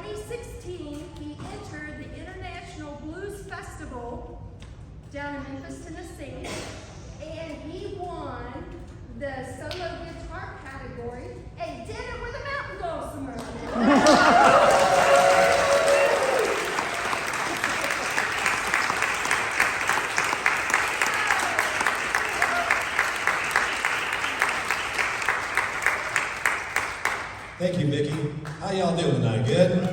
2016, he entered the International Blues Festival down in Memphis, Tennessee, and he won the solo guitar category and did it with a mountain dulcimer. Thank you, Vicki. How y'all doing tonight? Good?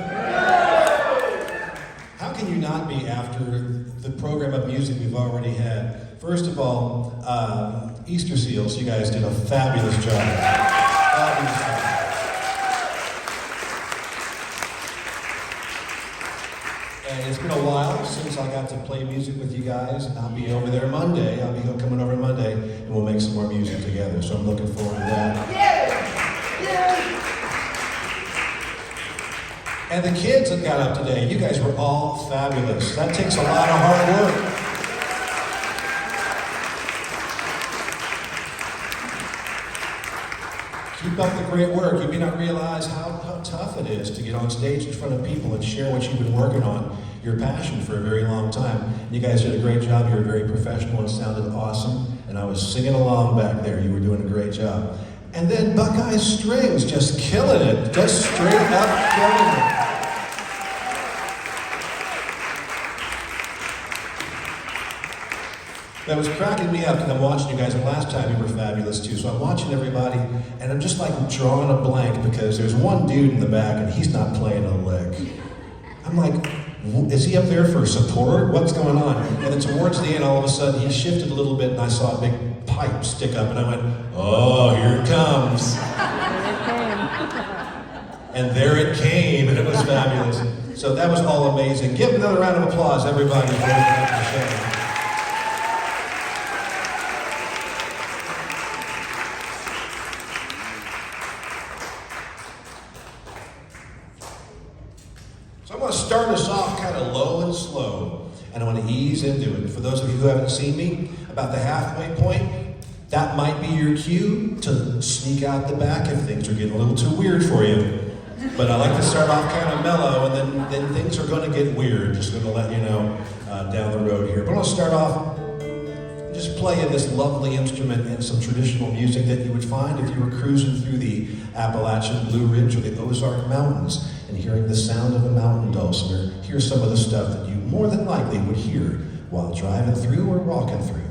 How can you not be after the program of music we've already had? First of all, Easter Seals, you guys did a fabulous job. Fabulous job. And it's been a while since I got to play music with you guys, and I'll be over there Monday. I'll be coming over Monday, and we'll make some more music together. So I'm looking forward to that. And the kids that got up today, you guys were all fabulous. That takes a lot of hard work. Keep up the great work. You may not realize how tough it is to get on stage in front of people and share what you've been working on, your passion for a very long time. You guys did a great job. You were very professional and sounded awesome. And I was singing along back there. You were doing a great job. And then Buckeye Strings, just killing it. Just straight up killing it. That was cracking me up because I'm watching you guys, and last time you were fabulous too. So I'm watching everybody, and I'm just like drawing a blank because there's one dude in the back and he's not playing a lick. I'm like, is he up there for support? What's going on? And then towards the end, all of a sudden, he shifted a little bit, and I saw a big pipe stick up, and I went, oh, here it comes. And there it came, and it was fabulous. So that was all amazing. Give another round of applause, everybody, for the show. So I'm going to start us off kind of low and slow, and I want to ease into it. For those of you who haven't seen me, about the halfway point, that might be your cue to sneak out the back if things are getting a little too weird for you. But I like to start off kind of mellow, and then things are going to get weird. Just going to let you know down the road here. But I'm going to start off just playing this lovely instrument and some traditional music that you would find if you were cruising through the Appalachian Blue Ridge or the Ozark Mountains and hearing the sound of a mountain dulcimer. Here's some of the stuff that you more than likely would hear while driving through or walking through.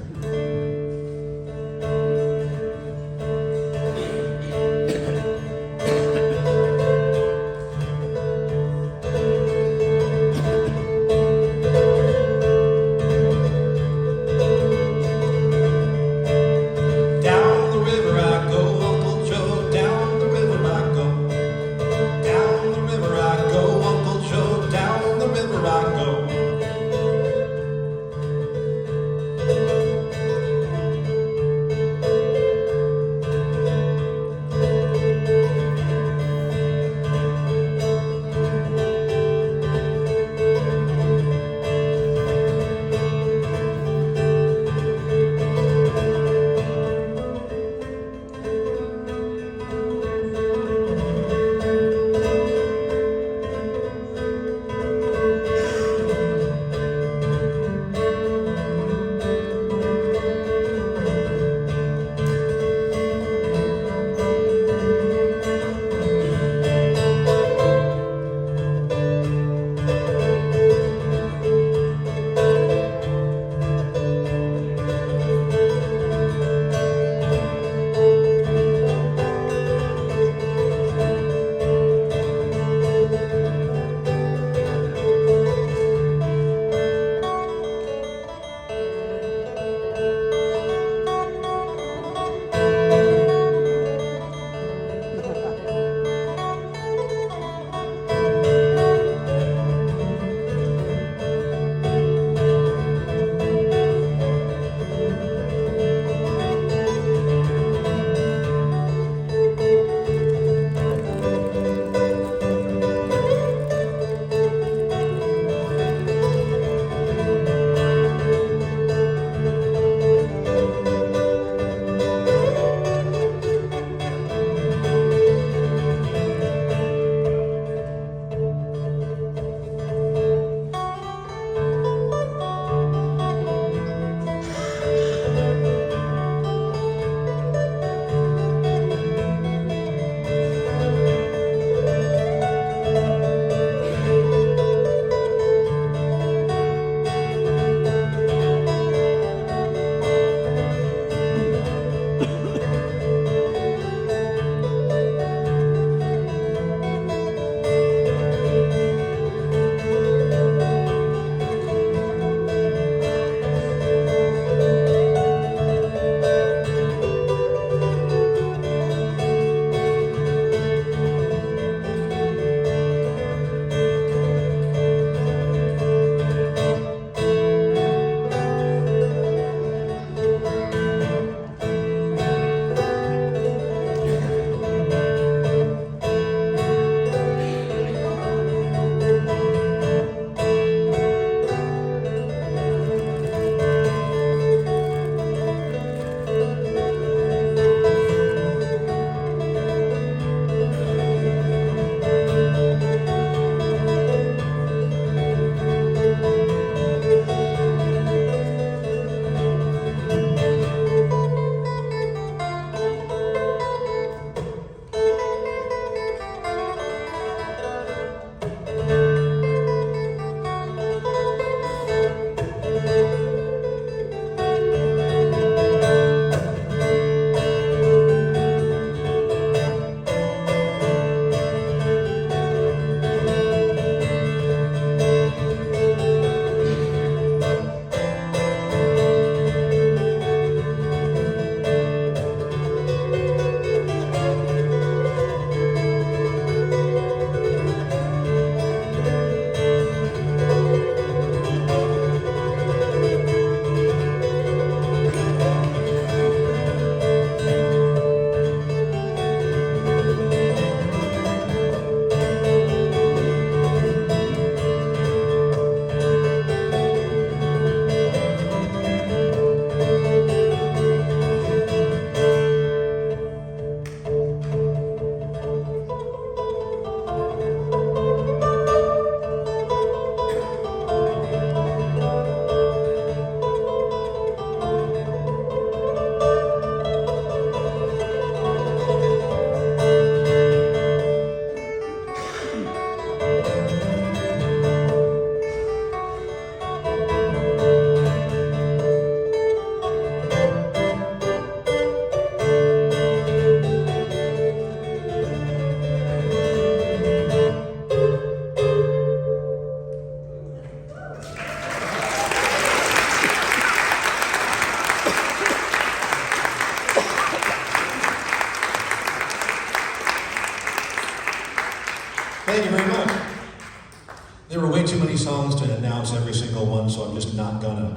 many songs to announce every single one, so I'm just not gonna.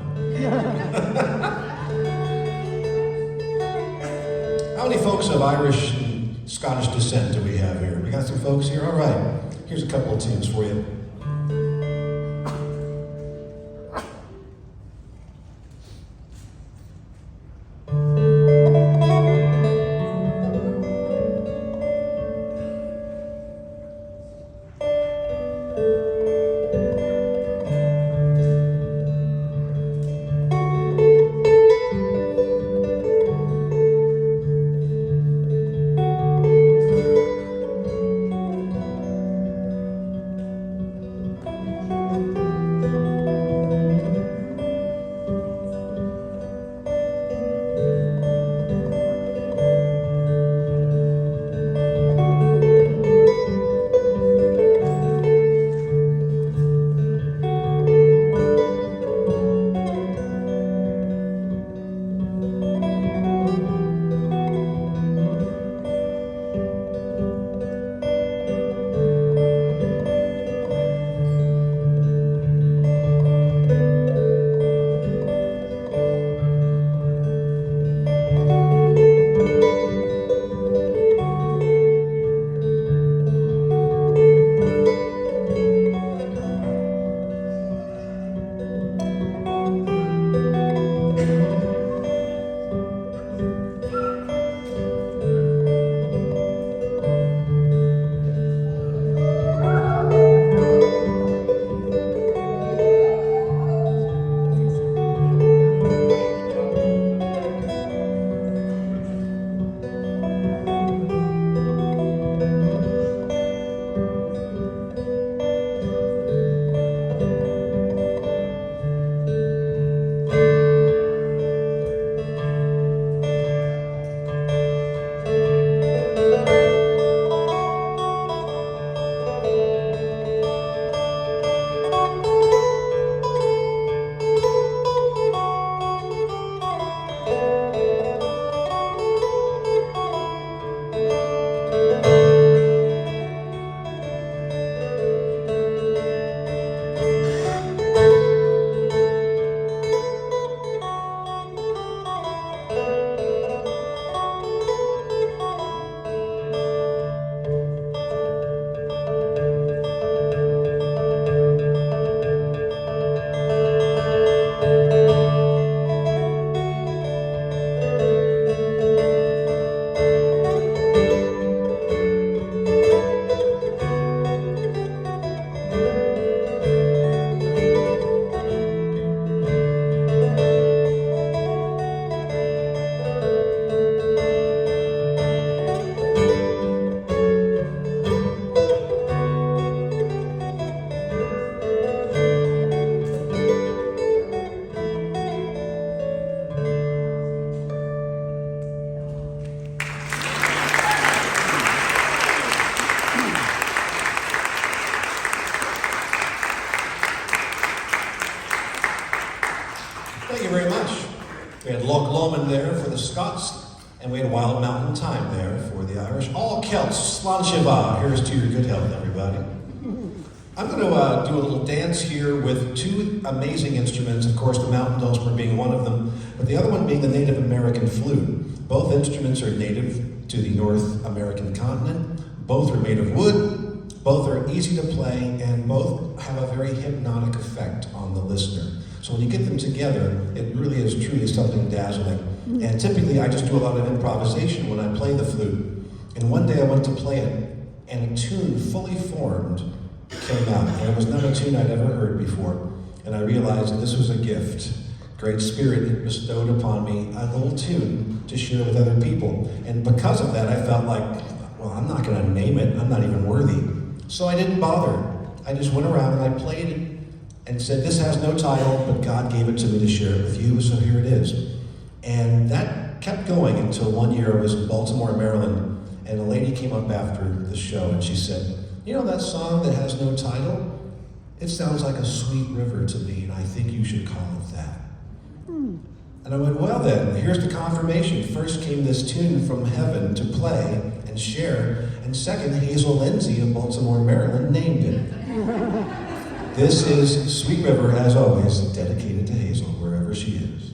How many folks of Irish and Scottish descent do we have here? We got some folks here? All right. Here's a couple of tunes for you. Thank you very much. We had Loch Lomond there for the Scots, and we had Wild Mountain Time there for the Irish. All Celts, Slán Siva. Here's to your good health, everybody. I'm going to do a little dance here with two amazing instruments. Of course, the mountain dulcimer being one of them, but the other one being the Native American flute. Both instruments are native to the North American continent. Both are made of wood. Both are easy to play, and both have a very hypnotic effect on the listener. So when you get them together, it really is truly something dazzling. And typically, I just do a lot of improvisation when I play the flute. And one day I went to play it, and a tune fully formed came out. And it was not a tune I'd ever heard before. And I realized that this was a gift. Great Spirit had bestowed upon me a little tune to share with other people. And because of that, I felt like, well, I'm not going to name it. I'm not even worthy. So I didn't bother. I just went around and I played it and said, this has no title, but God gave it to me to share it with you, so here it is. And that kept going until one year I was in Baltimore, Maryland, and a lady came up after the show and she said, you know that song that has no title? It sounds like a sweet river to me, and I think you should call it that. And I went, well then, here's the confirmation. First came this tune from heaven to play and share, and second, Hazel Lindsay of Baltimore, Maryland named it. This is Sweet River, as always, dedicated to Hazel, wherever she is.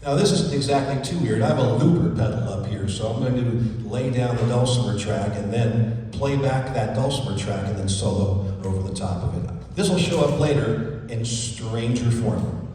Now this isn't exactly too weird. I have a looper pedal up here, so I'm going to lay down the dulcimer track and then play back that dulcimer track and then solo over the top of it. This will show up later in stranger form.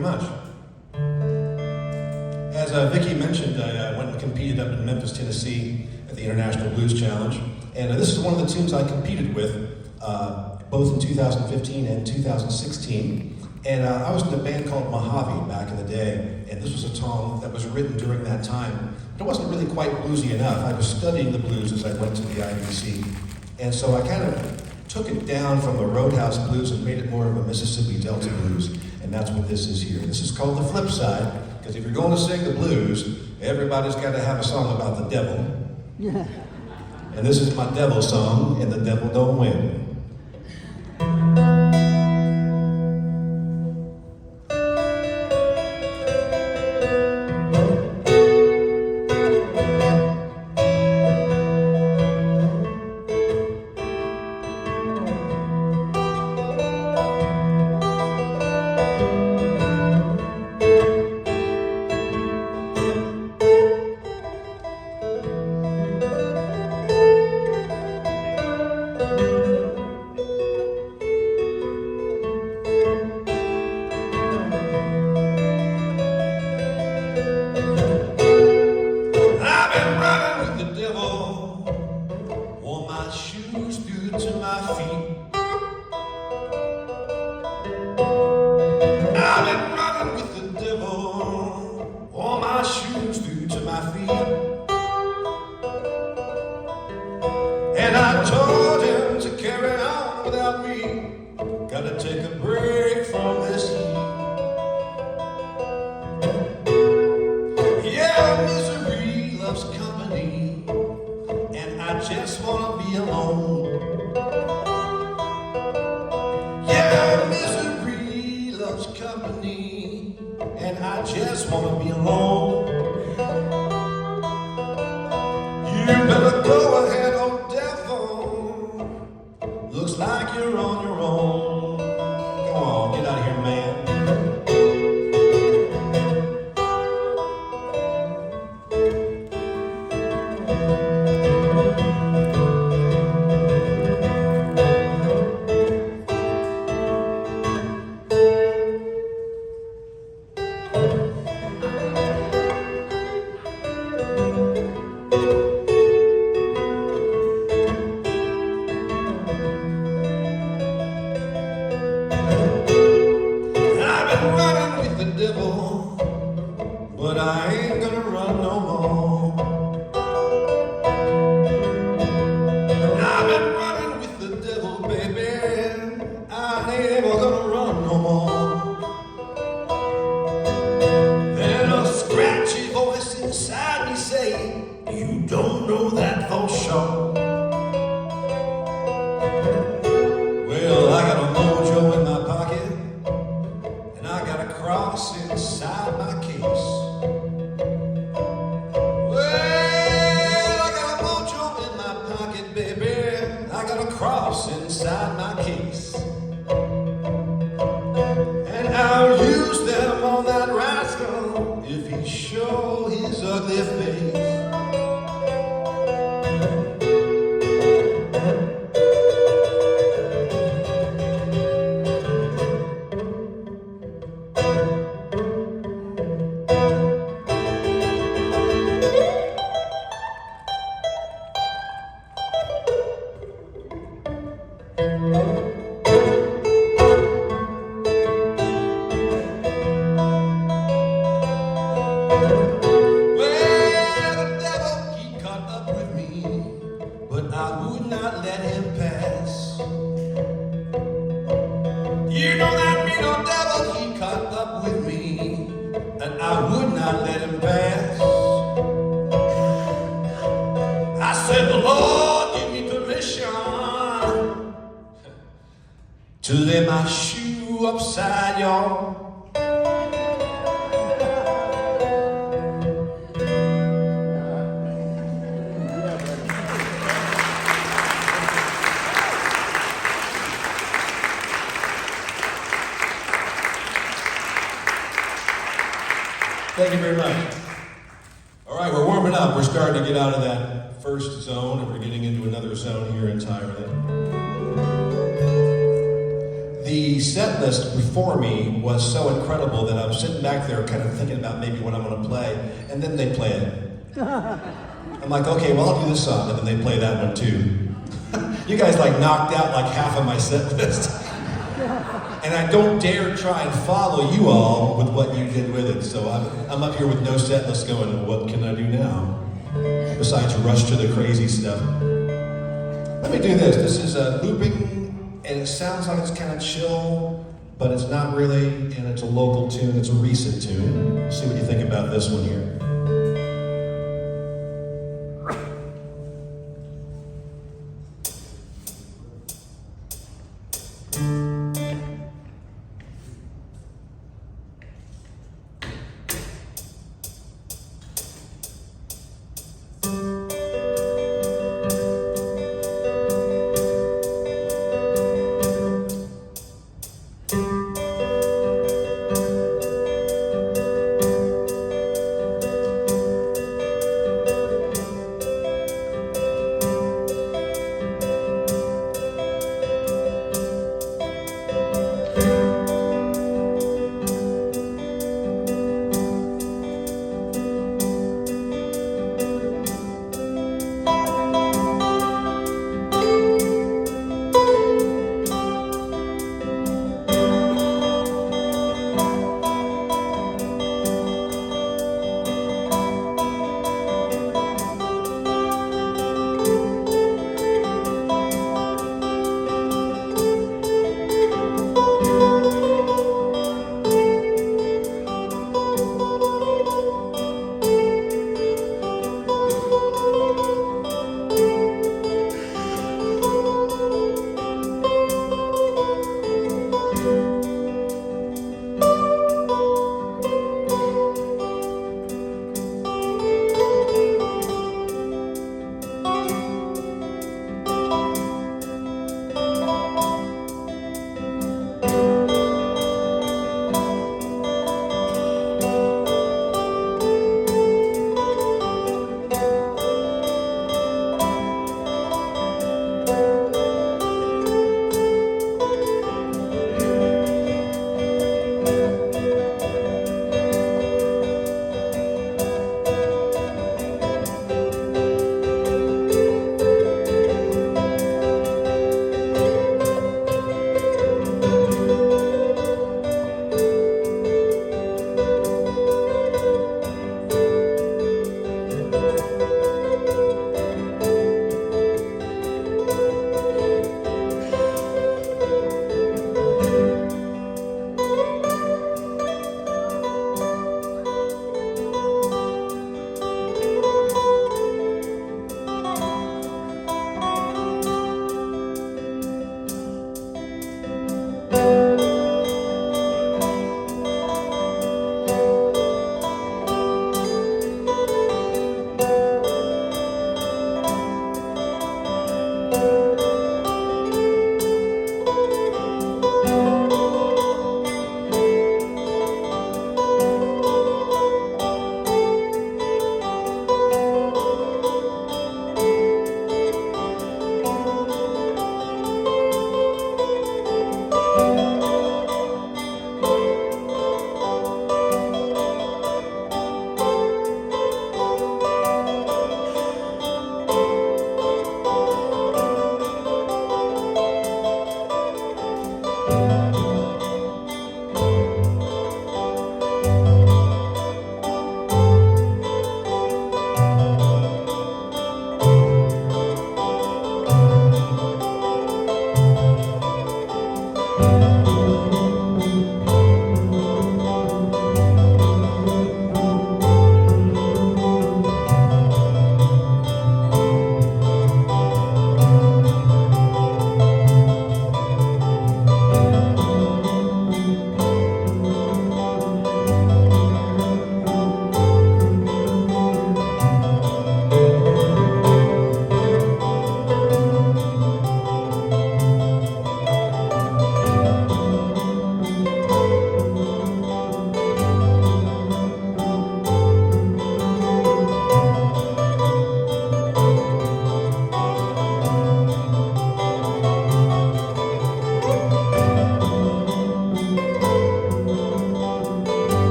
very much. As Vicki mentioned, I went and competed up in Memphis, Tennessee at the International Blues Challenge. And this is one of the tunes I competed with, both in 2015 and 2016. And I was in a band called Mojave back in the day, and this was a song that was written during that time. But it wasn't really quite bluesy enough. I was studying the blues as I went to the IBC. And so I kind of took it down from the Roadhouse blues and made it more of a Mississippi Delta blues. And that's what this is here. This is called The Flip Side, because if you're going to sing the blues, everybody's got to have a song about the devil. And this is my devil song, and the devil don't win. And I told him to carry on without me. Gotta take a break from this heat. Yeah, misery loves company, and I just wanna be alone. Yeah, misery loves company, and I just wanna be alone. You better go ahead, old devil. Looks like you're on your own. Come on, get out of here, man. But I ain't gonna run no more. I've been running with the devil, baby. I ain't ever gonna run no more. Then a scratchy voice inside me say, you don't know that for sure. Well, I got a mojo in my pocket, and I got a cross inside my case. Cross inside my case, and I'll use them on that rascal if he show his ugly face. But I would not let him pass. You know that mean old devil, he caught up with me, and I would not let him pass. I said, the Lord give me permission to lay my shoe upside y'all. Thank you very much. All right, we're warming up. We're starting to get out of that first zone, and we're getting into another zone here entirely. the set list before me was so incredible that I'm sitting back there kind of thinking about maybe what I'm going to play, and then they play it. I'm like, okay, well, I'll do this song, and then they play that one too. You guys like knocked out like half of my set list. And I don't dare try and follow you all with what you did with it. So I'm up here with no set list going, what can I do now? Besides rush to the crazy stuff. Let me do this. This is looping, and it sounds like it's kind of chill, but it's not really, and it's a local tune. It's a recent tune. See what you think about this one here.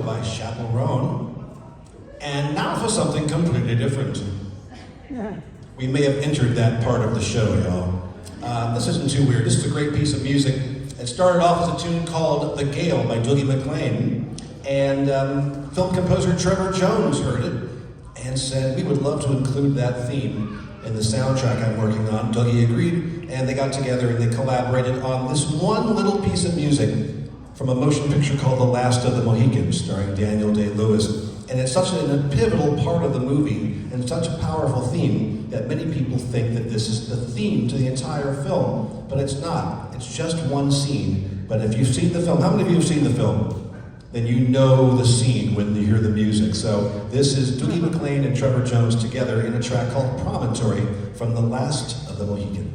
by Chaperone. And now for something completely different. We may have entered that part of the show, y'all. This isn't too weird. This is a great piece of music. It started off as a tune called The Gale by Dougie MacLean. And film composer Trevor Jones heard it and said, we would love to include that theme in the soundtrack I'm working on. Dougie agreed, and they got together and they collaborated on this one little piece of music from a motion picture called The Last of the Mohicans, starring Daniel Day-Lewis. And it's such a pivotal part of the movie and such a powerful theme that many people think that this is the theme to the entire film, but it's not. It's just one scene. But if you've seen the film, how many of you have seen the film? Then you know the scene when you hear the music. So this is Dougie MacLean and Trevor Jones together in a track called Promontory from The Last of the Mohicans.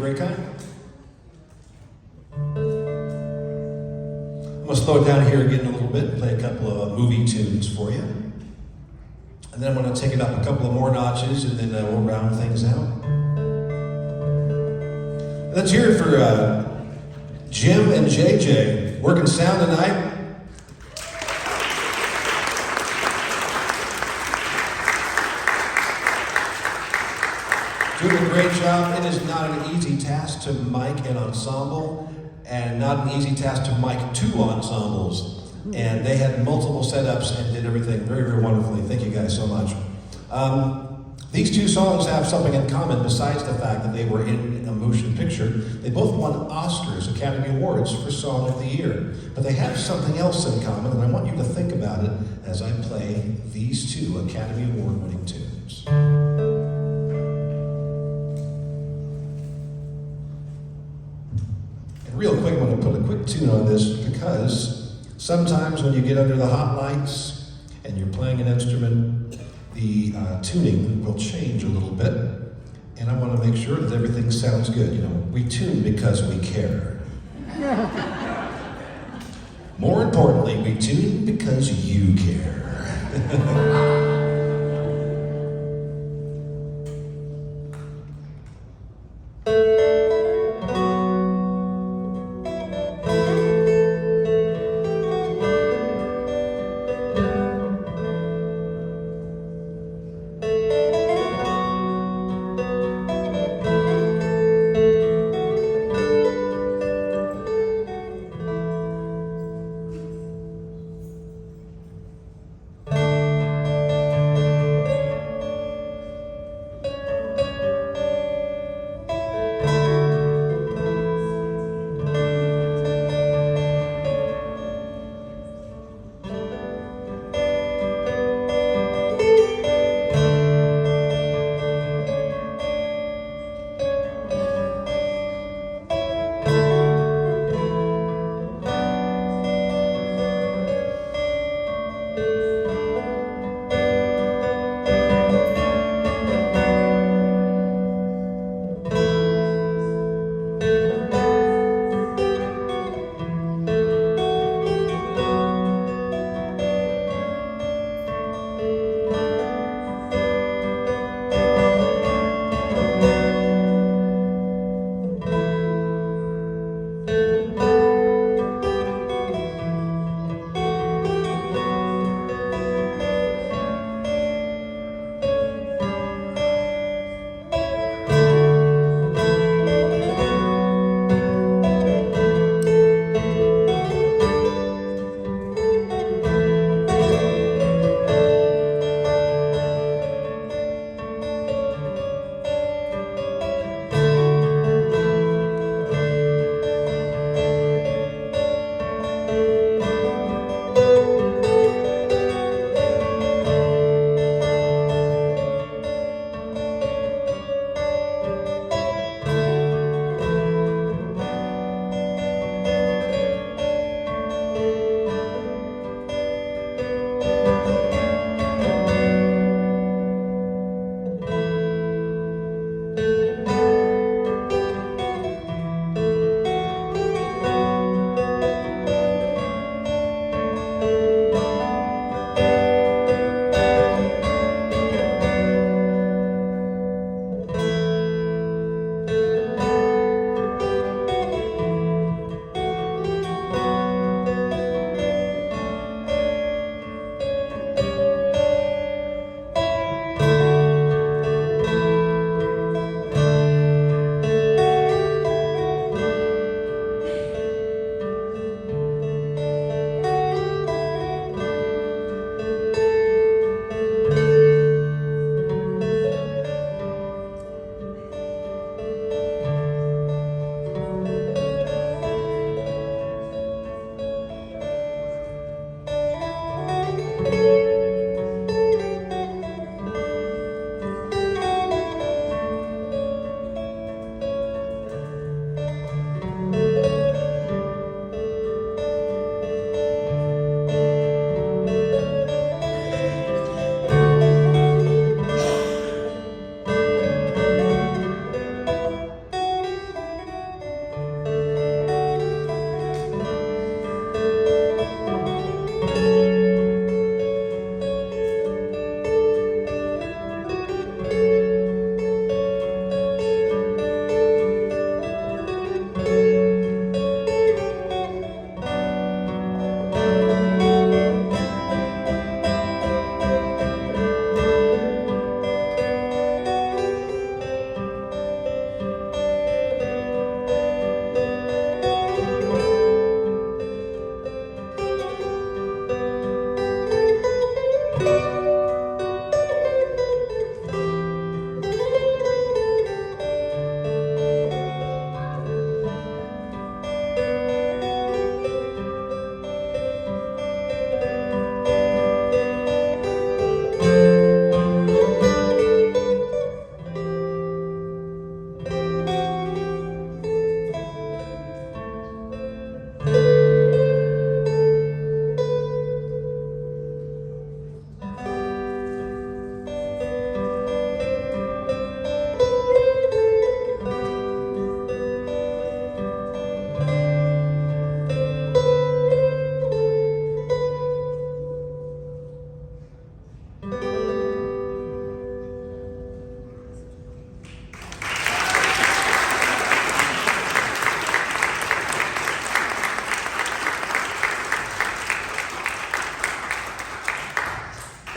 very kind. I'm going to slow it down here again a little bit and play a couple of movie tunes for you. And then I'm going to take it up a couple of more notches, and then we'll round things out. Let's hear it for Jim and JJ, working sound tonight. Doing a great job. It is not an easy task to mic an ensemble, and not an easy task to mic two ensembles. And they had multiple setups and did everything very, very wonderfully. Thank you guys so much. These two songs have something in common besides the fact that they were in a motion picture. They both won Oscars, Academy Awards for Song of the Year. But they have something else in common, and I want you to think about it as I play these two Academy Award-winning tunes. Real quick, I'm going to put a quick tune on this because sometimes when you get under the hot lights and you're playing an instrument, the tuning will change a little bit. And I want to make sure that everything sounds good. You know, we tune because we care. More importantly, we tune because you care.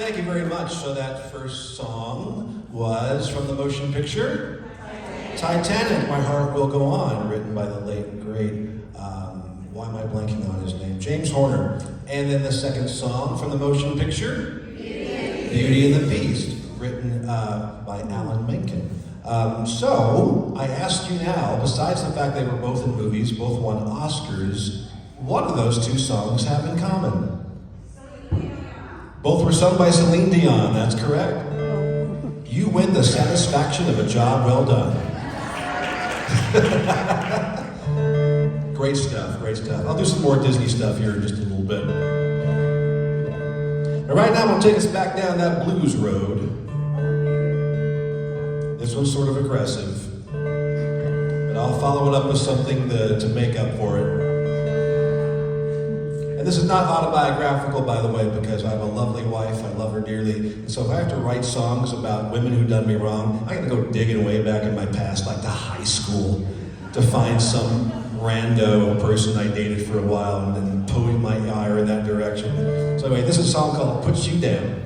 thank you very much. So that first song was from the motion picture Titanic, My Heart Will Go On, written by the late and great, why am I blanking on his name? James Horner. And then the second song from the motion picture Beauty and the Beast, written by Alan Menken. So, I ask you now, besides the fact they were both in movies, both won Oscars, what do those two songs have in common? Both were sung by Celine Dion, that's correct. You win the satisfaction of a job well done. Great stuff, great stuff. I'll do some more Disney stuff here in just a little bit. And right now, I'm going to take us back down that blues road. This one's sort of aggressive, but I'll follow it up with something to make up for it. And this is not autobiographical, by the way, because I have a lovely wife, I love her dearly, and so if I have to write songs about women who done me wrong, I gotta go digging way back in my past, like to high school, to find some rando person I dated for a while and then point my ire in that direction. So anyway, this is a song called Puts You Down.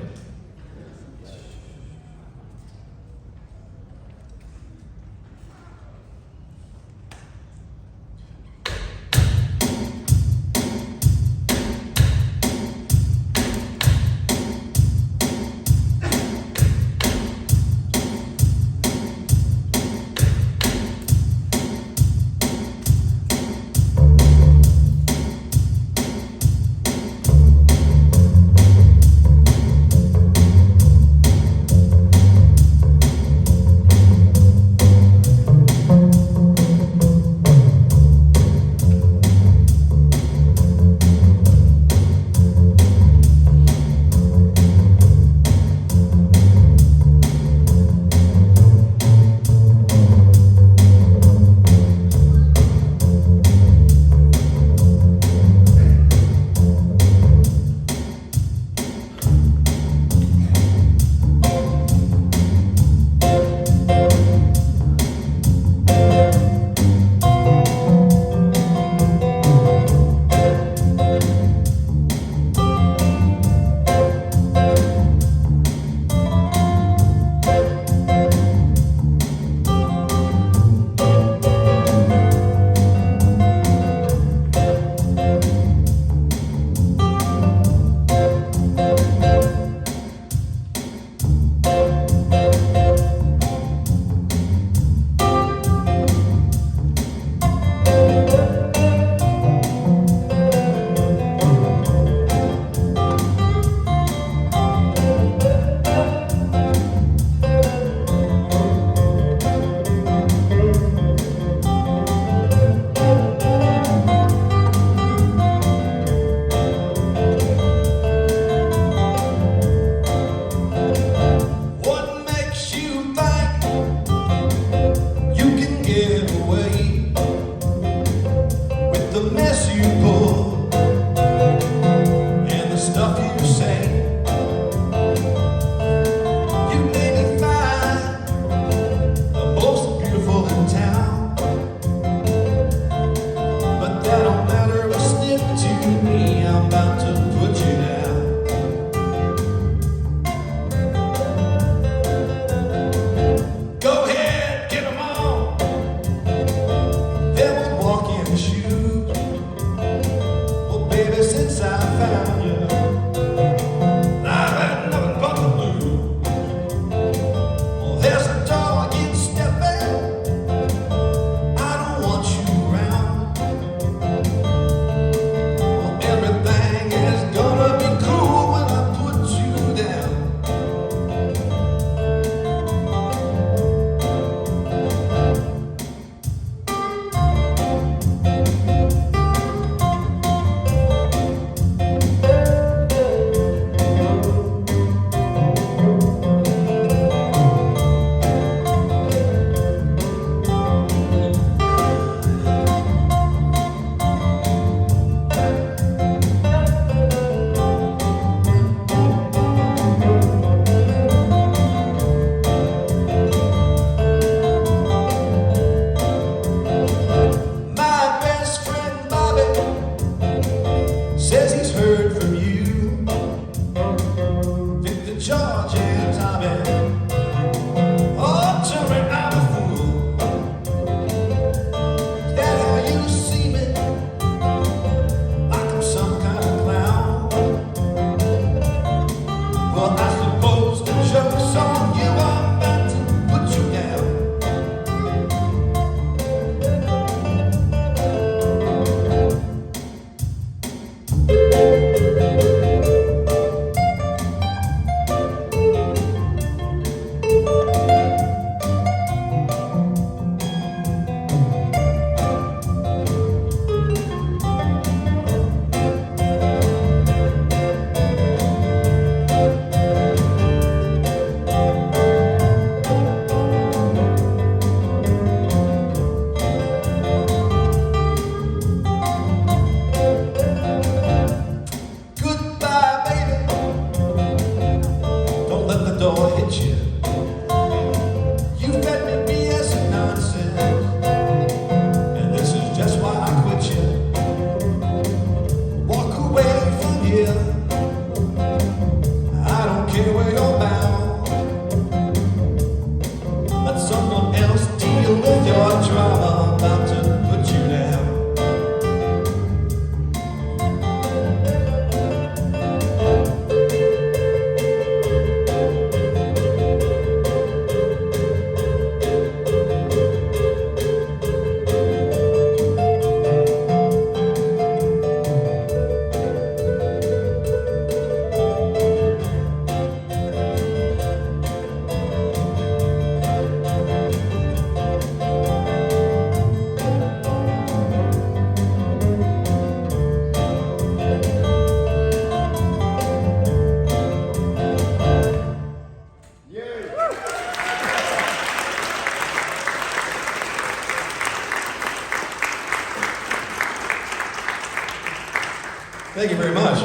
Thank you very much.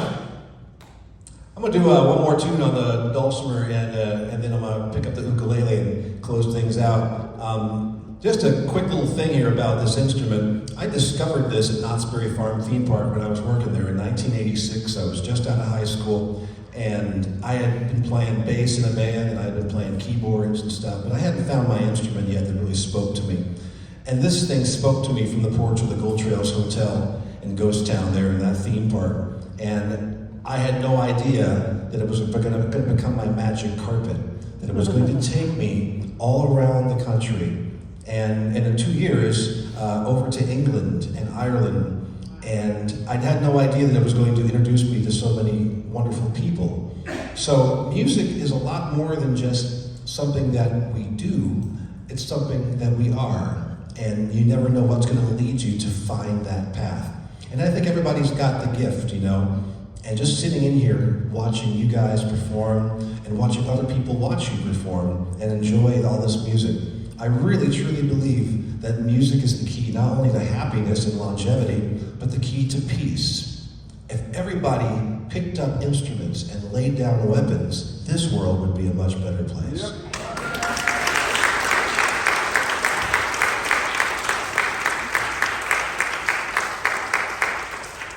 I'm going to do one more tune on the dulcimer, and then I'm going to pick up the ukulele and close things out. Just a quick little thing here about this instrument. I discovered this at Knott's Berry Farm Theme Park when I was working there in 1986. I was just out of high school, and I had been playing bass in a band, and I had been playing keyboards and stuff, but I hadn't found my instrument yet that really spoke to me. And this thing spoke to me from the porch of the Gold Trails Hotel in Ghost Town there in that theme park. And I had no idea that it was going to become my magic carpet, that it was going to take me all around the country. And in 2 years, over to England and Ireland. And I had no idea that it was going to introduce me to so many wonderful people. So music is a lot more than just something that we do. It's something that we are. And you never know what's going to lead you to find that path. And I think everybody's got the gift, you know. And just sitting in here, watching you guys perform, and watching other people watch you perform, and enjoy all this music. I really, truly believe that music is the key, not only to happiness and longevity, but the key to peace. If everybody picked up instruments and laid down weapons, this world would be a much better place. Yep.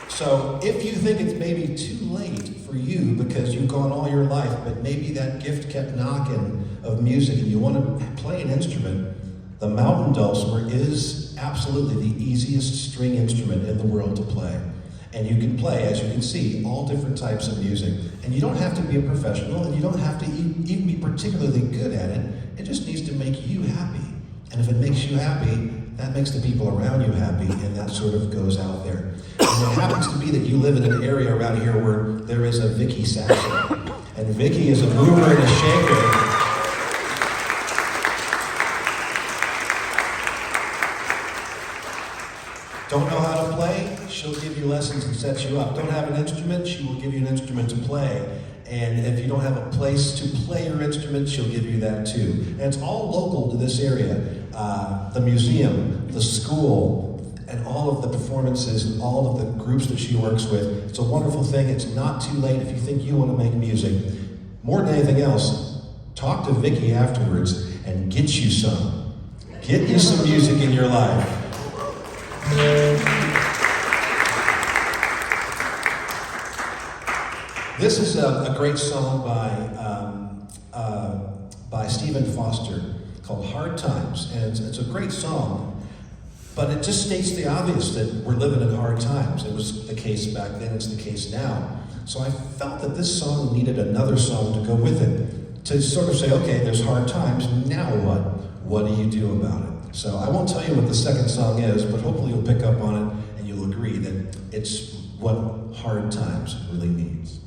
So if you think it's maybe too late for you because you've gone all your life, but maybe that gift kept knocking of music and you want to play an instrument, the mountain dulcimer is absolutely the easiest string instrument in the world to play. And you can play, as you can see, all different types of music. And you don't have to be a professional, and you don't have to even be particularly good at it. It just needs to make you happy. And if it makes you happy, that makes the people around you happy, and that sort of goes out there. And it happens to be that you live in an area around here where there is a Vicky saxophone. And Vicky is a mover and a shaker. Don't know how to play? She'll give you lessons and set you up. Don't have an instrument? She will give you an instrument to play. And if you don't have a place to play your instrument, she'll give you that too. And it's all local to this area. The museum, the school, and all of the performances and all of the groups that she works with. It's a wonderful thing. It's not too late if you think you want to make music. More than anything else, talk to Vicky afterwards and get you some. Get you some music in your life. This is a great song by Stephen Foster called Hard Times, and it's a great song, but it just states the obvious that we're living in hard times. It was the case back then, it's the case now. So I felt that this song needed another song to go with it, to sort of say, okay, there's hard times, now what? What do you do about it? So I won't tell you what the second song is, but hopefully you'll pick up on it and you'll agree that it's what hard times really means.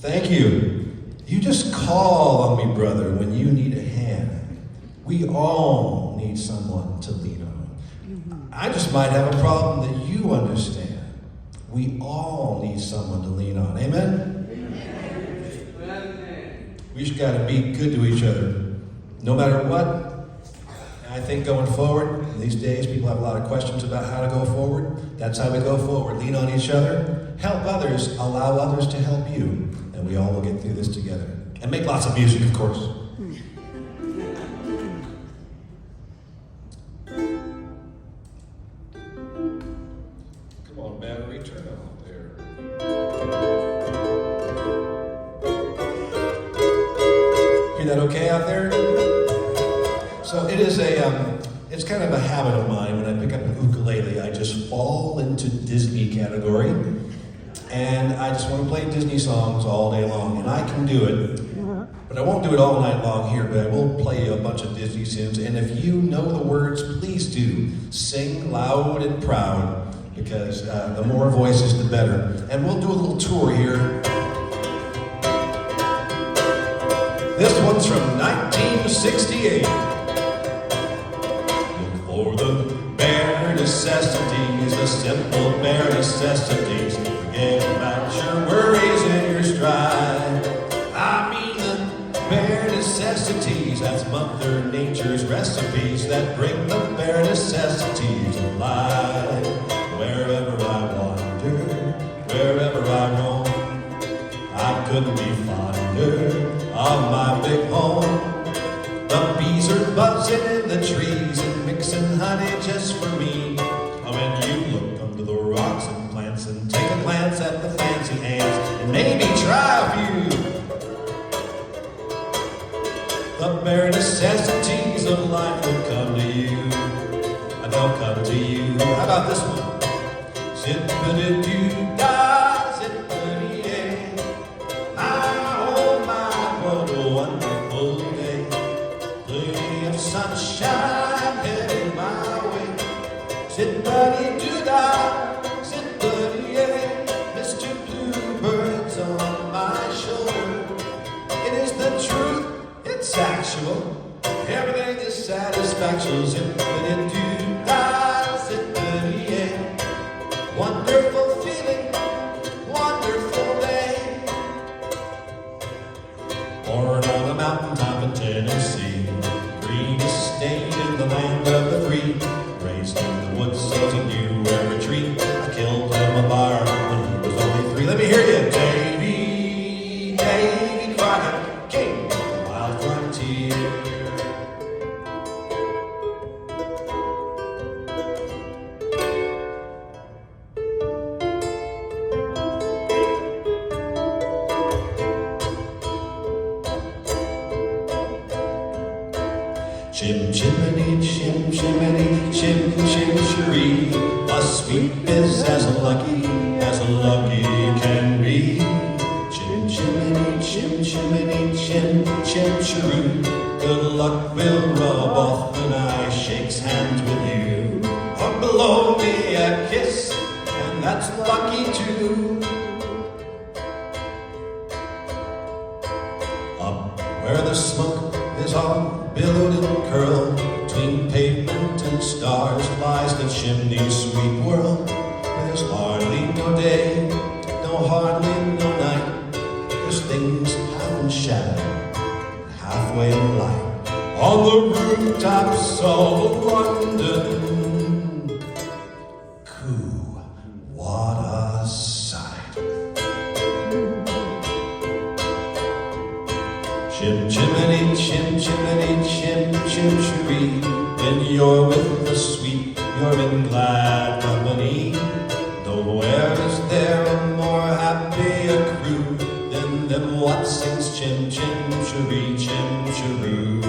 Thank you. You just call on me, brother, when you need a hand. We all need someone to lean on. I just might have a problem that you understand. We all need someone to lean on. Amen? Amen. We just got to be good to each other, no matter what. I think going forward, these days, people have a lot of questions about how to go forward. That's how we go forward. Lean on each other, help others, allow others to help you, and we all will get through this together. And make lots of music, of course. Come on, battery, turn it on there. Hear that okay out there? So it is it's kind of a habit of mine when I pick up an ukulele, I just fall into Disney category, and I just want to play Disney songs all day long, and I can do it, but I won't do it all night long here, but I will play you a bunch of Disney tunes, and if you know the words, please do sing loud and proud, because the more voices, the better. And we'll do a little tour here. This one's from 1968. For the bare necessities, the simple bare necessities. Forget about your worries and your strife. I mean the bare necessities, that's Mother Nature's recipes that bring the bare necessities alive. Wherever I wander, wherever I roam, I couldn't be fonder of my big home. The bees are buzzing in the trees and mixing honey just for me. When you look under the rocks and plants and take a glance at the fancy ants and maybe try a few. The bare necessities of life will come to you. They'll come to you. How about this one? Zippity-doo-dah, zippity-yay. Oh my, what a wonderful day. Plenty of sunshine heading my way. Zippity-doo-dah, zippity-yay. Mr. Bluebird's on my shoulder. It is the truth, it's actual. Everything is satisfaction. Zippity-doo-dah, zippity-yay. Wonderful feeling, wonderful day. Born on a mountaintop in Tennessee, greenest state in the land of the free. Raised in the woods so he knew every tree. I killed him a bar when he was only 3. Let me hear you. Davy, Davy Crockett, king of the wild frontier. Chim chimney, chim chimney, chim chim cheree. A sweet is as lucky can be. Chim chimney, chim chimney, chim chim cheree. Good luck will rub off when I shakes hands with you. Or blow me a kiss, and that's lucky too. Up where the smoke is all billowed and curled, between pavement and stars lies the chimney's sweet world. There's hardly no day, no hardly no night. There's things half in shadow, halfway in light. On the rooftops of London, coo, what a sight. Chim chimney, chim chimney, chim chim cheree. When you're with the sweet, you're in glad company. Nowhere is there a more happier crew than them what sings chim chim cheree, chim cheroo.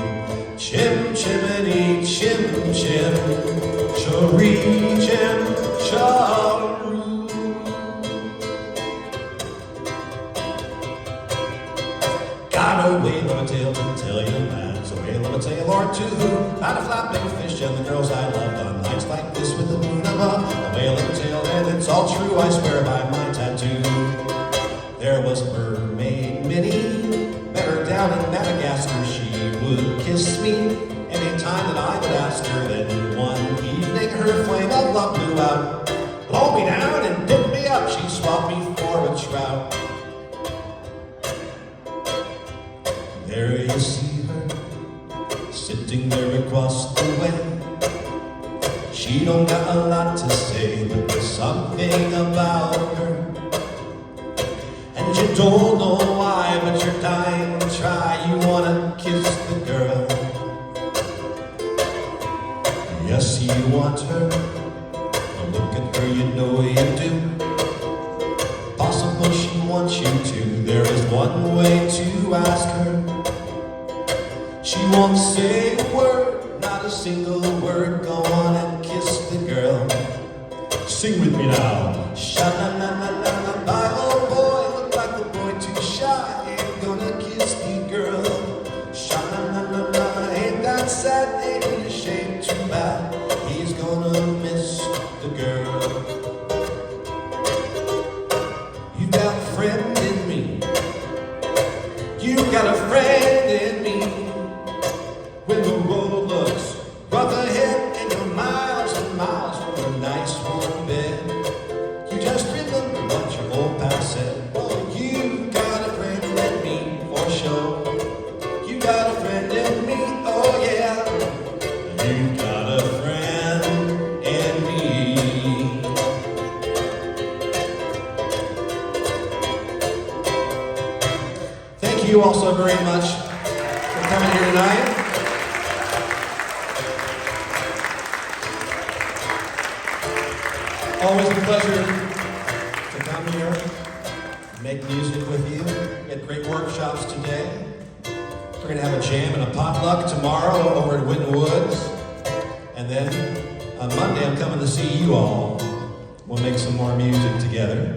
Chim chimney, chim chim cheree, chim cheroo. Got a whale of a tale to tell you, man. So whale of a tale or two about a flapping fish and the girls I loved on nights like this with the moon above. A whale of a tale, and it's all true, I swear by my tattoo. There was a mermaid Madagascar, she would kiss me anytime that I would ask her. Then one evening her flame of love blew out. Blow me down and pick me up, she swapped me for a trout. There you see her, sitting there across the way. She don't got a lot to say, but there's something about her. And you don't know why, but you're dying to try. You wanna kiss the girl. Yes, you want her. Look at her, you know you do. Possible she wants you to. There is one way to ask her. She won't say a word, not a single word. Go on and kiss the girl. Sing with me now. Sha-la-la-la-la-la-bye, oh boy. Look like the boy too shy. Ain't gonna kiss the girl. Sha-la-la-la-la, ain't that sad? Ain't it a shame? Too bad. He's gonna miss the girl. You got a friend in me. You got a friend in me. When the road looks rough ahead and you're miles and miles from a nice warm bed, you just remember what your old past said. Oh, you got a friend in me for sure. You got a friend in me, oh yeah. You got a friend in me. Thank you all so very much for coming here tonight. Always a pleasure to come here, make music with you. We had great workshops today. We're going to have a jam and a potluck tomorrow over at Winton Woods. And then on Monday, I'm coming to see you all. We'll make some more music together.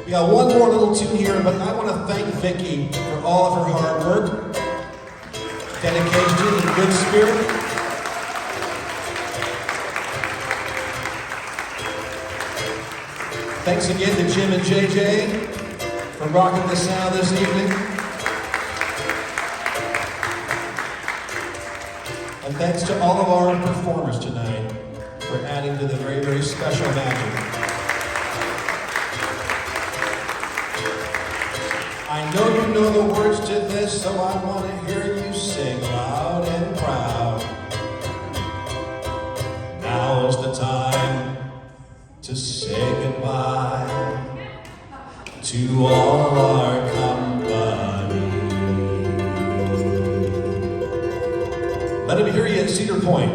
We got one more little tune here, but I want to thank Vicki for all of her hard work, dedication, and good spirit. Thanks again to Jim and JJ for rocking the sound this evening. And thanks to all of our performers tonight for adding to the very, very special magic. I know you know the words to this, so I want to hear you sing loud and proud. Now's the time to say goodbye to all our company. Let him hear you at Cedar Point.